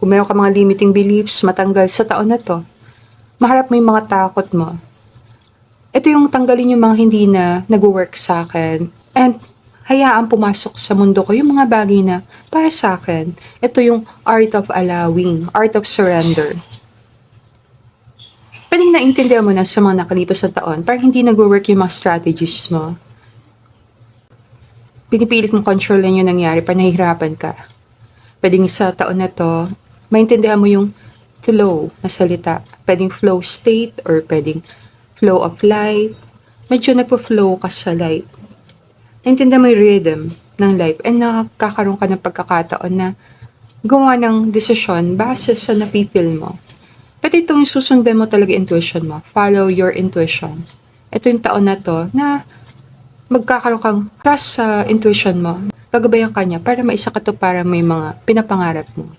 Kung meron ka mga limiting beliefs, matanggal sa taon na 'to. Maharap mo yung mga takot mo. Ito yung tanggalin yung mga hindi na nagwo-work sa'kin and hayaan pumasok sa mundo ko yung mga bagay na para sa'kin. Ito yung art of allowing, art of surrender. Puwedeng naintindihan mo na sa mga nakalipas na taon parang hindi nagwo-work yung mga strategies mo. Pinipilit mong kontrolin yung nangyari parang nahihirapan ka. Puwedeng sa taon na 'to, maintindihan mo yung flow na salita. Puwedeng flow state or puwedeng flow of life. Medyo nagpo-flow ka sa life. Naintindihan mo yung rhythm ng life and nakakaroon ka ng pagkakataon na gumawa ng desisyon base sa nafi-feel mo. Pwede itong susundan mo talaga intuition mo. Follow your intuition. Ito yung taon na 'to na magkakaroon kang trust sa intuition mo. Gagabayan ka niya para maisakatuparan mo yung mga pinapangarap mo.